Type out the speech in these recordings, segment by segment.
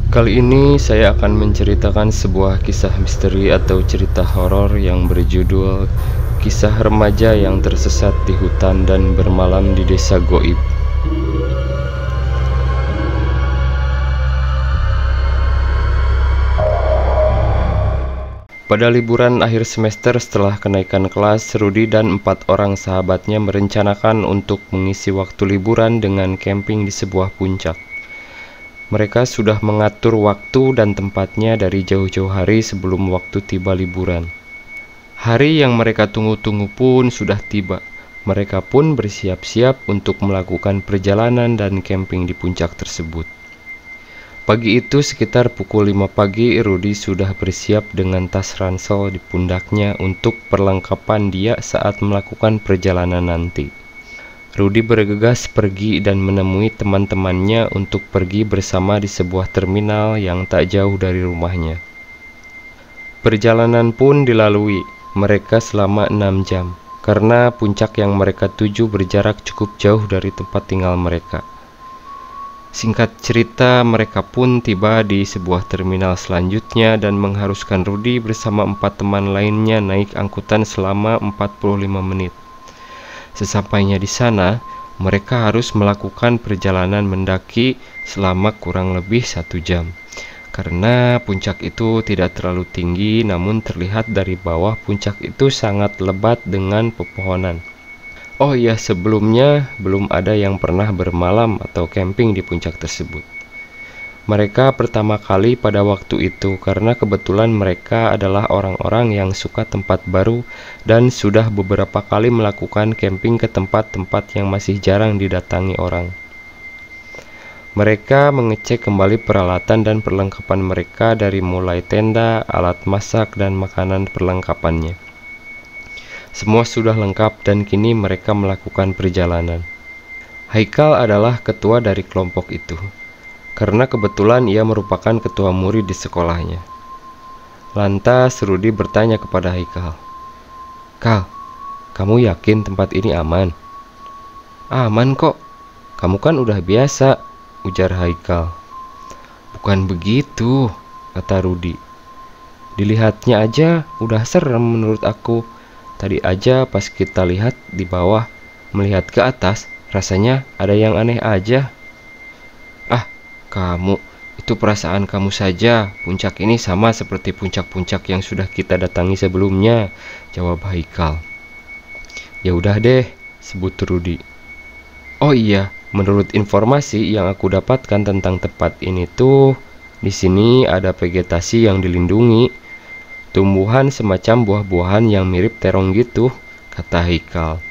Kali ini saya akan menceritakan sebuah kisah misteri atau cerita horor yang berjudul Kisah Remaja yang Tersesat di Hutan dan Bermalam di Desa Goib. Pada liburan akhir semester setelah kenaikan kelas, Rudy dan 4 orang sahabatnya merencanakan untuk mengisi waktu liburan dengan camping di sebuah puncak. Mereka sudah mengatur waktu dan tempatnya dari jauh-jauh hari sebelum waktu tiba liburan. Hari yang mereka tunggu-tunggu pun sudah tiba. Mereka pun bersiap-siap untuk melakukan perjalanan dan camping di puncak tersebut. Pagi itu sekitar pukul 5 pagi, Rudy sudah bersiap dengan tas ransel di pundaknya untuk perlengkapan dia saat melakukan perjalanan nanti. Rudy bergegas pergi dan menemui teman-temannya untuk pergi bersama di sebuah terminal yang tak jauh dari rumahnya. Perjalanan pun dilalui mereka selama 6 jam, karena puncak yang mereka tuju berjarak cukup jauh dari tempat tinggal mereka. Singkat cerita, mereka pun tiba di sebuah terminal selanjutnya dan mengharuskan Rudy bersama 4 teman lainnya naik angkutan selama 45 menit. Sesampainya di sana, mereka harus melakukan perjalanan mendaki selama kurang lebih 1 jam. Karena puncak itu tidak terlalu tinggi, namun terlihat dari bawah puncak itu sangat lebat dengan pepohonan. Oh iya, sebelumnya belum ada yang pernah bermalam atau camping di puncak tersebut. Mereka pertama kali pada waktu itu karena kebetulan mereka adalah orang-orang yang suka tempat baru dan sudah beberapa kali melakukan camping ke tempat-tempat yang masih jarang didatangi orang. Mereka mengecek kembali peralatan dan perlengkapan mereka dari mulai tenda, alat masak, dan makanan perlengkapannya. Semua sudah lengkap dan kini mereka melakukan perjalanan. Haikal adalah ketua dari kelompok itu, karena kebetulan ia merupakan ketua murid di sekolahnya. Lantas Rudy bertanya kepada Haikal, "Kal, kamu yakin tempat ini aman?" "Aman kok, kamu kan udah biasa," ujar Haikal. "Bukan begitu," kata Rudy. "Dilihatnya aja udah serem menurut aku. Tadi aja pas kita lihat di bawah, melihat ke atas, rasanya ada yang aneh aja." "Ah, kamu, itu perasaan kamu saja. Puncak ini sama seperti puncak-puncak yang sudah kita datangi sebelumnya," jawab Haikal. "Ya udah deh," sebut Rudy. "Oh iya, menurut informasi yang aku dapatkan tentang tempat ini tuh, di sini ada vegetasi yang dilindungi. Tumbuhan semacam buah-buahan yang mirip terong gitu," kata Haikal.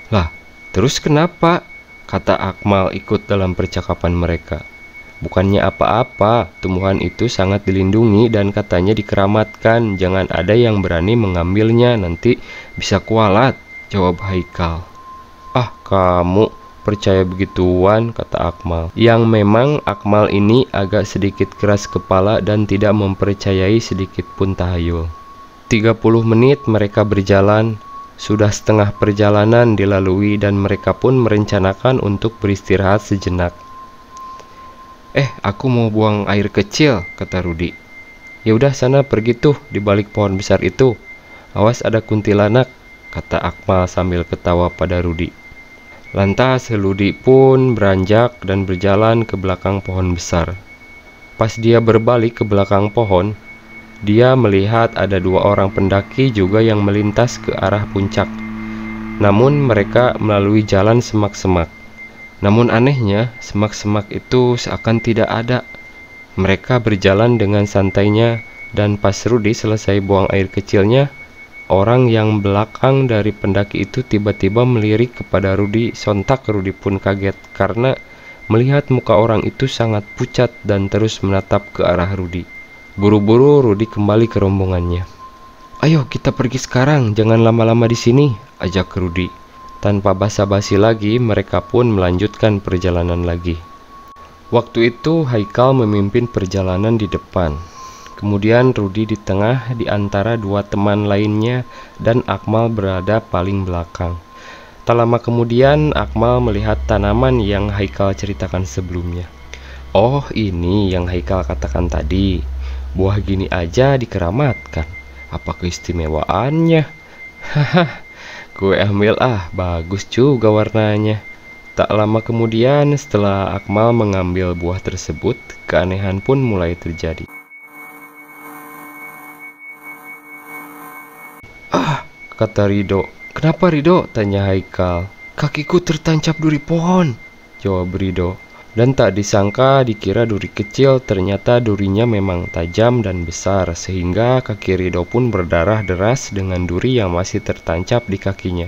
"Lah, terus kenapa?" kata Akmal ikut dalam percakapan mereka. "Bukannya apa-apa, tumbuhan itu sangat dilindungi dan katanya dikeramatkan. Jangan ada yang berani mengambilnya, nanti bisa kualat," jawab Haikal. "Ah, kamu percaya begituan," kata Akmal. Yang memang Akmal ini agak sedikit keras kepala dan tidak mempercayai sedikit pun tahayul. 30 menit mereka berjalan. Sudah setengah perjalanan dilalui dan mereka pun merencanakan untuk beristirahat sejenak. Aku mau buang air kecil," kata Rudy. "Ya udah sana pergi tuh di balik pohon besar itu. Awas ada kuntilanak," kata Akmal sambil ketawa pada Rudy. Lantas Rudy pun beranjak dan berjalan ke belakang pohon besar. Pas dia berbalik ke belakang pohon, dia melihat ada 2 orang pendaki juga yang melintas ke arah puncak. Namun mereka melalui jalan semak-semak. Namun anehnya, semak-semak itu seakan tidak ada. Mereka berjalan dengan santainya dan pas Rudy selesai buang air kecilnya, orang yang belakang dari pendaki itu tiba-tiba melirik kepada Rudy. Sontak Rudy pun kaget karena melihat muka orang itu sangat pucat dan terus menatap ke arah Rudy. Buru-buru Rudy kembali ke rombongannya. "Ayo kita pergi sekarang, jangan lama-lama di sini," ajak Rudy. Tanpa basa-basi lagi, mereka pun melanjutkan perjalanan lagi. Waktu itu Haikal memimpin perjalanan di depan. Kemudian Rudy di tengah di antara 2 teman lainnya dan Akmal berada paling belakang. Tak lama kemudian Akmal melihat tanaman yang Haikal ceritakan sebelumnya. Oh, ini yang Haikal katakan tadi. Buah gini aja dikeramatkan. Apa keistimewaannya? Haha, gue ambil bagus juga warnanya. Tak lama kemudian, setelah Akmal mengambil buah tersebut, keanehan pun mulai terjadi. Kata Ridho. Kenapa Ridho? Tanya Haikal. Kakiku tertancap duri pohon, jawab Ridho. Dan tak disangka dikira duri kecil, ternyata durinya memang tajam dan besar, sehingga kaki Ridho pun berdarah deras dengan duri yang masih tertancap di kakinya.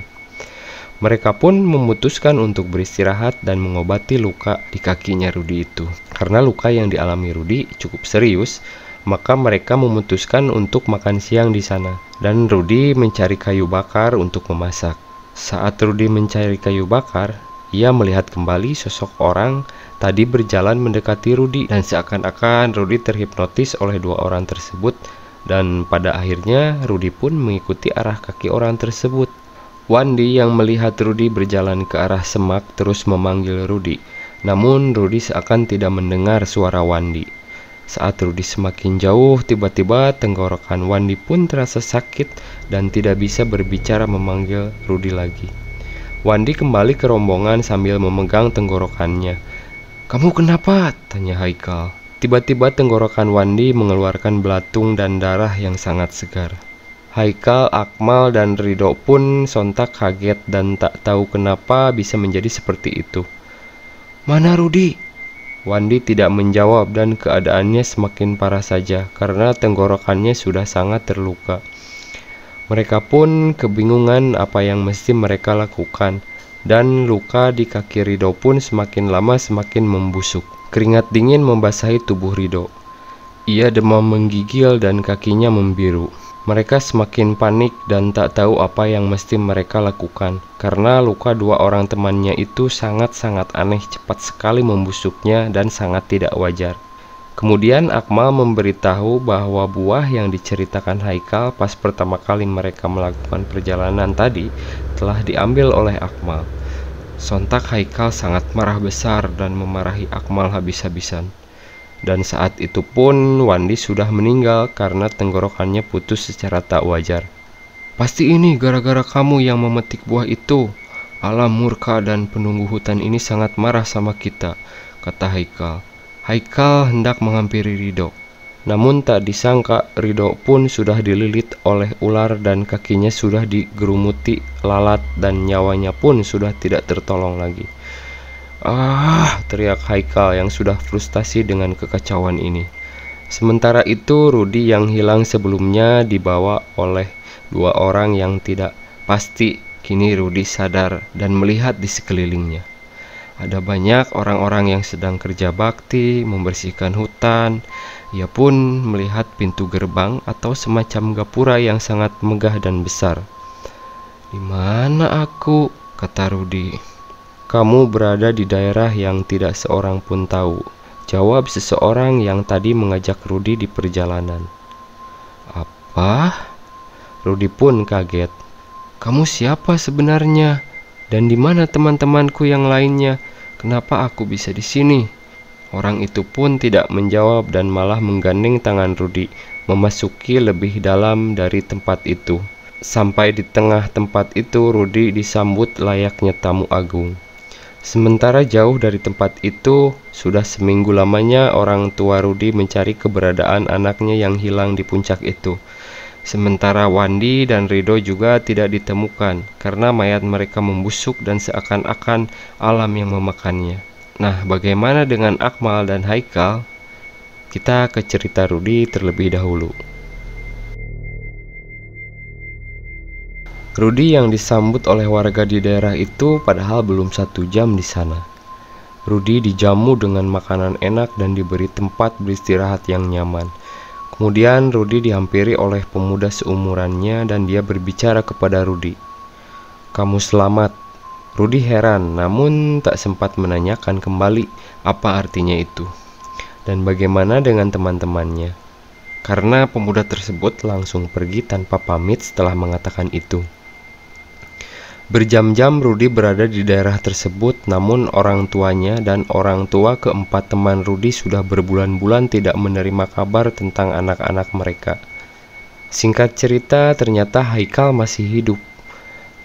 Mereka pun memutuskan untuk beristirahat dan mengobati luka di kakinya Rudi itu. Karena luka yang dialami Rudi cukup serius, maka mereka memutuskan untuk makan siang di sana. Dan Rudi mencari kayu bakar untuk memasak. Saat Rudi mencari kayu bakar, ia melihat kembali sosok orang tadi berjalan mendekati Rudi, dan seakan-akan Rudi terhipnotis oleh dua orang tersebut, dan pada akhirnya Rudi pun mengikuti arah kaki orang tersebut. Wandi yang melihat Rudi berjalan ke arah semak terus memanggil Rudi, namun Rudi seakan tidak mendengar suara Wandi. Saat Rudi semakin jauh, tiba-tiba tenggorokan Wandi pun terasa sakit dan tidak bisa berbicara memanggil Rudi lagi. Wandi kembali ke rombongan sambil memegang tenggorokannya. "Kamu kenapa?" tanya Haikal. Tiba-tiba tenggorokan Wandi mengeluarkan belatung dan darah yang sangat segar. Haikal, Akmal, dan Ridho pun sontak kaget dan tak tahu kenapa bisa menjadi seperti itu. "Mana Rudi?" Wandi tidak menjawab dan keadaannya semakin parah saja karena tenggorokannya sudah sangat terluka. Mereka pun kebingungan apa yang mesti mereka lakukan, dan luka di kaki Ridho pun semakin lama semakin membusuk. Keringat dingin membasahi tubuh Ridho. Ia demam menggigil dan kakinya membiru. Mereka semakin panik dan tak tahu apa yang mesti mereka lakukan, karena luka dua orang temannya itu sangat-sangat aneh, cepat sekali membusuknya dan sangat tidak wajar. Kemudian Akmal memberitahu bahwa buah yang diceritakan Haikal pas pertama kali mereka melakukan perjalanan tadi telah diambil oleh Akmal. Sontak Haikal sangat marah besar dan memarahi Akmal habis-habisan. Dan saat itu pun Wandi sudah meninggal karena tenggorokannya putus secara tak wajar. "Pasti ini gara-gara kamu yang memetik buah itu. Alam murka dan penunggu hutan ini sangat marah sama kita," kata Haikal. Haikal hendak menghampiri Ridho. Namun tak disangka Ridho pun sudah dililit oleh ular dan kakinya sudah digerumuti lalat dan nyawanya pun sudah tidak tertolong lagi. Teriak Haikal yang sudah frustasi dengan kekacauan ini. Sementara itu Rudi yang hilang sebelumnya dibawa oleh dua orang yang tidak pasti. Kini Rudi sadar dan melihat di sekelilingnya. Ada banyak orang-orang yang sedang kerja bakti, membersihkan hutan. Ia pun melihat pintu gerbang atau semacam gapura yang sangat megah dan besar. "Di mana aku?" kata Rudi. "Kamu berada di daerah yang tidak seorang pun tahu," jawab seseorang yang tadi mengajak Rudi di perjalanan. "Apa?" Rudi pun kaget. "Kamu siapa sebenarnya? Dan di mana teman-temanku yang lainnya? Kenapa aku bisa di sini?" Orang itu pun tidak menjawab dan malah menggandeng tangan Rudi memasuki lebih dalam dari tempat itu. Sampai di tengah tempat itu Rudi disambut layaknya tamu agung. Sementara jauh dari tempat itu, sudah seminggu lamanya orang tua Rudi mencari keberadaan anaknya yang hilang di puncak itu. Sementara Wandi dan Ridho juga tidak ditemukan, karena mayat mereka membusuk dan seakan-akan alam yang memakannya. Nah, bagaimana dengan Akmal dan Haikal? Kita ke cerita Rudi terlebih dahulu. Rudi yang disambut oleh warga di daerah itu padahal belum 1 jam di sana. Rudi dijamu dengan makanan enak dan diberi tempat beristirahat yang nyaman. Kemudian Rudi dihampiri oleh pemuda seumurannya dan dia berbicara kepada Rudi. "Kamu selamat." Rudi heran namun tak sempat menanyakan kembali apa artinya itu dan bagaimana dengan teman-temannya, karena pemuda tersebut langsung pergi tanpa pamit setelah mengatakan itu. Berjam-jam Rudi berada di daerah tersebut, namun orang tuanya dan orang tua keempat teman Rudi sudah berbulan-bulan tidak menerima kabar tentang anak-anak mereka. Singkat cerita, ternyata Haikal masih hidup.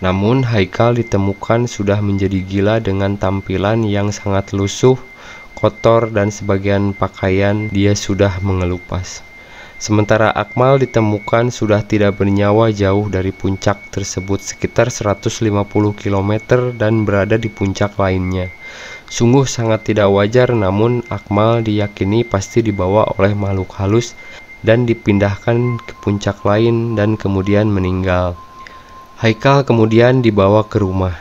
Namun Haikal ditemukan sudah menjadi gila dengan tampilan yang sangat lusuh, kotor, dan sebagian pakaian dia sudah mengelupas. Sementara Akmal ditemukan sudah tidak bernyawa jauh dari puncak tersebut sekitar 150 km dan berada di puncak lainnya. Sungguh sangat tidak wajar, namun Akmal diyakini pasti dibawa oleh makhluk halus dan dipindahkan ke puncak lain dan kemudian meninggal. Haikal kemudian dibawa ke rumah,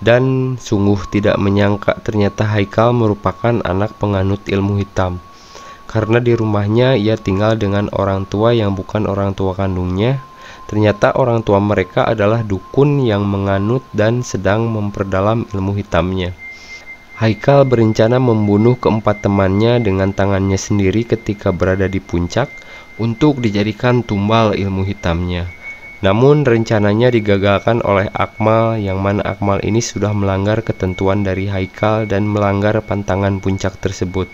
dan sungguh tidak menyangka ternyata Haikal merupakan anak penganut ilmu hitam. Karena di rumahnya ia tinggal dengan orang tua yang bukan orang tua kandungnya. Ternyata orang tua mereka adalah dukun yang menganut dan sedang memperdalam ilmu hitamnya. Haikal berencana membunuh keempat temannya dengan tangannya sendiri ketika berada di puncak untuk dijadikan tumbal ilmu hitamnya. Namun rencananya digagalkan oleh Akmal, yang mana Akmal ini sudah melanggar ketentuan dari Haikal dan melanggar pantangan puncak tersebut.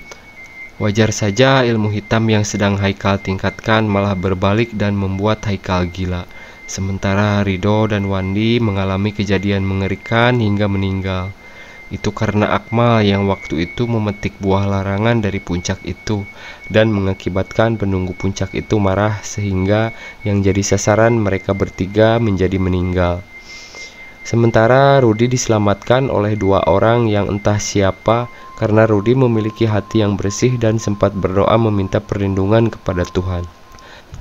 Wajar saja ilmu hitam yang sedang Haikal tingkatkan malah berbalik dan membuat Haikal gila. Sementara Ridho dan Wandi mengalami kejadian mengerikan hingga meninggal. Itu karena Akmal yang waktu itu memetik buah larangan dari puncak itu dan mengakibatkan penunggu puncak itu marah sehingga yang jadi sasaran mereka bertiga menjadi meninggal. Sementara Rudi diselamatkan oleh dua orang yang entah siapa karena Rudi memiliki hati yang bersih dan sempat berdoa meminta perlindungan kepada Tuhan.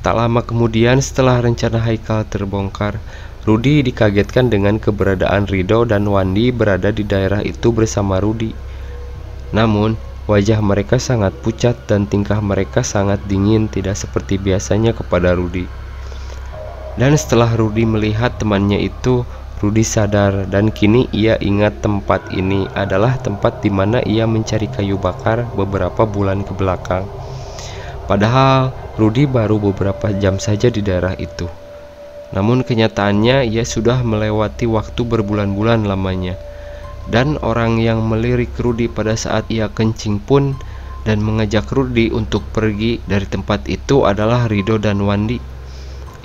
Tak lama kemudian setelah rencana Haikal terbongkar, Rudi dikagetkan dengan keberadaan Ridho dan Wandi berada di daerah itu bersama Rudi. Namun, wajah mereka sangat pucat dan tingkah mereka sangat dingin, tidak seperti biasanya kepada Rudi. Dan setelah Rudi melihat temannya itu, Rudi sadar dan kini ia ingat tempat ini adalah tempat di mana ia mencari kayu bakar beberapa bulan ke belakang. Padahal Rudi baru beberapa jam saja di daerah itu. Namun kenyataannya ia sudah melewati waktu berbulan-bulan lamanya. Dan orang yang melirik Rudi pada saat ia kencing pun dan mengajak Rudi untuk pergi dari tempat itu adalah Ridho dan Wandi.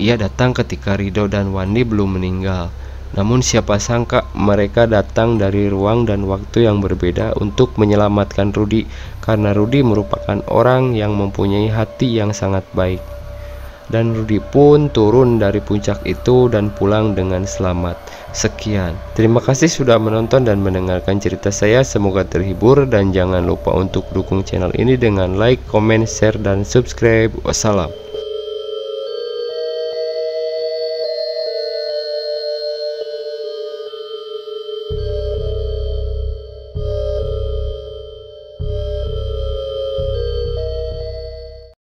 Ia datang ketika Ridho dan Wandi belum meninggal. Namun siapa sangka mereka datang dari ruang dan waktu yang berbeda untuk menyelamatkan Rudi, karena Rudi merupakan orang yang mempunyai hati yang sangat baik. Dan Rudi pun turun dari puncak itu dan pulang dengan selamat. Sekian, terima kasih sudah menonton dan mendengarkan cerita saya. Semoga terhibur dan jangan lupa untuk dukung channel ini dengan like, comment, share, dan subscribe. Wassalam.